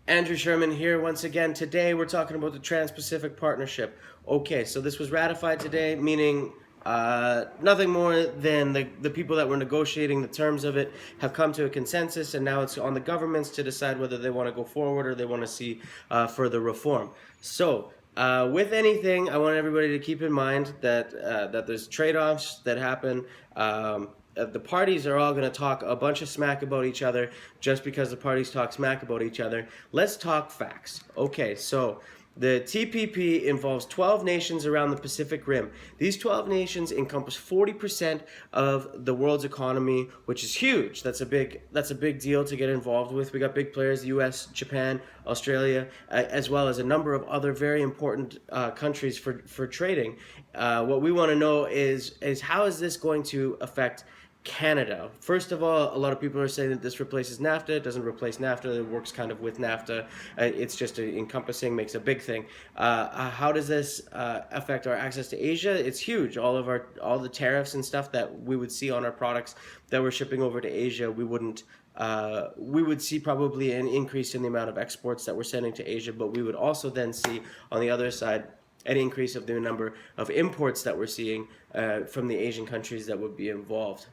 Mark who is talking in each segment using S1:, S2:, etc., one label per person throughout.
S1: Andrew Sherman here once again. Today we're talking about the Trans-Pacific Partnership. Okay, so this was ratified today, meaning nothing more than the people that were negotiating the terms of it have come to a consensus, and now it's on the governments to decide whether they want to go forward or they want to see further reform. So, with anything, I want everybody to keep in mind that there's trade-offs that happen. The parties are all going to talk a bunch of smack about each other just because the parties talk smack about each other. Let's talk facts. Okay, so the TPP involves 12 nations around the Pacific Rim. These 12 nations encompass 40% of the world's economy, which is huge. That's a big deal to get involved with. We got big players: US, Japan, Australia, as well as a number of other very important countries for trading. What we want to know is how is this going to affect Canada? First of all, a lot of people are saying that this replaces NAFTA. It doesn't replace NAFTA. It works kind of with NAFTA. It's just encompassing, makes a big thing. How does this affect our access to Asia? It's huge. All the tariffs and stuff that we would see on our products that we're shipping over to Asia, we would see probably an increase in the amount of exports that we're sending to Asia, but we would also then see on the other side an increase of the number of imports that we're seeing from the Asian countries that would be involved.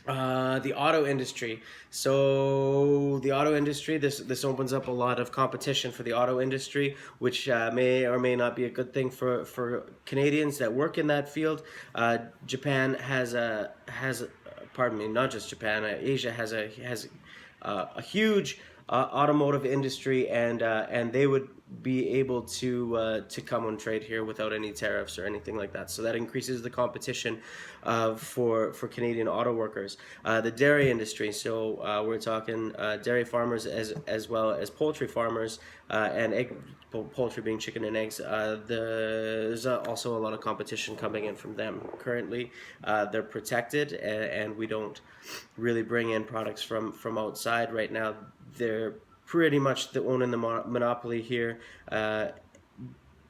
S1: The auto industry. So the auto industry, this opens up a lot of competition for the auto industry, which may or may not be a good thing for Canadians that work in that field. Japan pardon me, not just Japan. Asia has a huge automotive industry, and they would be able to come and trade here without any tariffs or anything like that. So that increases the competition for Canadian auto workers. The dairy industry. So we're talking dairy farmers as well as poultry farmers and egg. Poultry being chicken and eggs. There's also a lot of competition coming in from them. Currently, they're protected, and we don't really bring in products from outside right now. They're pretty much owning the monopoly here,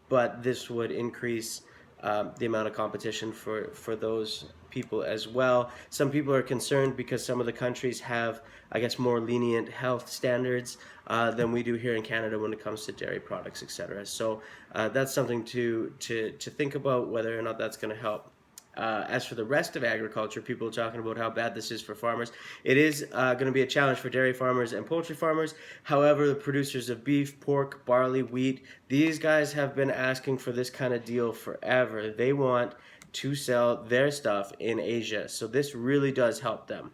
S1: but this would increase the amount of competition for those people as well. Some people are concerned because some of the countries have, I guess, more lenient health standards than we do here in Canada when it comes to dairy products, etc. So that's something to think about, whether or not that's going to help. As for the rest of agriculture, people are talking about how bad this is for farmers. It is going to be a challenge for dairy farmers and poultry farmers. However, the producers of beef, pork, barley, wheat, these guys have been asking for this kind of deal forever. They want to sell their stuff in Asia. So this really does help them.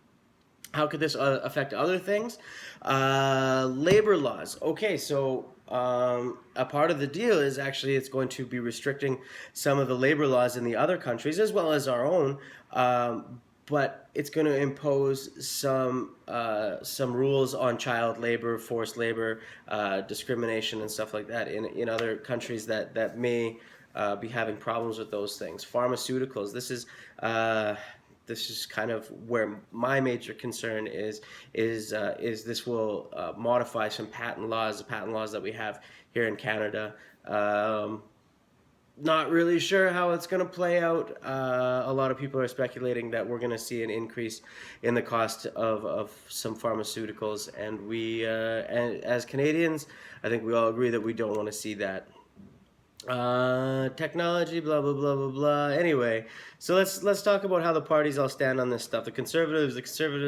S1: How could this affect other things? Labor laws. Okay, so a part of the deal is actually it's going to be restricting some of the labor laws in the other countries as well as our own, but it's going to impose some rules on child labor, forced labor, discrimination, and stuff like that in other countries that may be having problems with those things. Pharmaceuticals. This is kind of where my major concern is this will modify some patent laws, the patent laws that we have here in Canada. Not really sure how it's going to play out. A lot of people are speculating that we're going to see an increase in the cost of some pharmaceuticals, and and as Canadians, I think we all agree that we don't want to see that. Technology, blah blah blah blah blah. Anyway, so let's talk about how the parties all stand on this stuff. The conservatives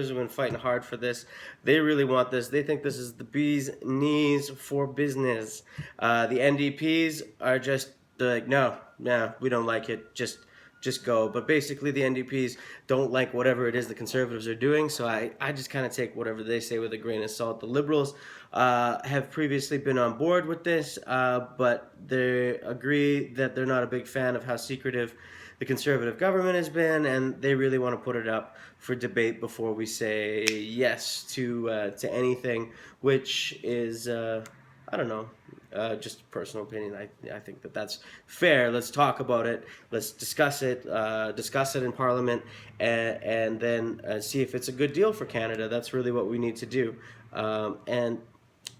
S1: have been fighting hard for this. They really want this. They think this is the bee's knees for business. The NDPs are just like, no, we don't like it. Just go. But basically, the NDPs don't like whatever it is the Conservatives are doing, so I just kind of take whatever they say with a grain of salt. The Liberals have previously been on board with this, but they agree that they're not a big fan of how secretive the Conservative government has been, and they really want to put it up for debate before we say yes to anything, which is, I don't know, just personal opinion. I think that's fair. Let's talk about it. Let's discuss it in Parliament, and then see if it's a good deal for Canada. That's really what we need to do. And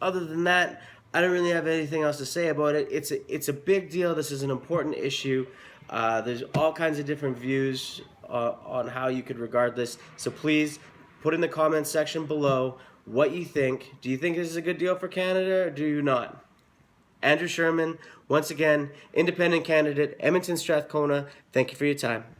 S1: other than that, I don't really have anything else to say about it. It's a big deal. This is an important issue. There's all kinds of different views on how you could regard this. So please put in the comments section below what you think. Do you think this is a good deal for Canada or do you not? Andrew Sherman, once again, independent candidate, Edmonton Strathcona. Thank you for your time.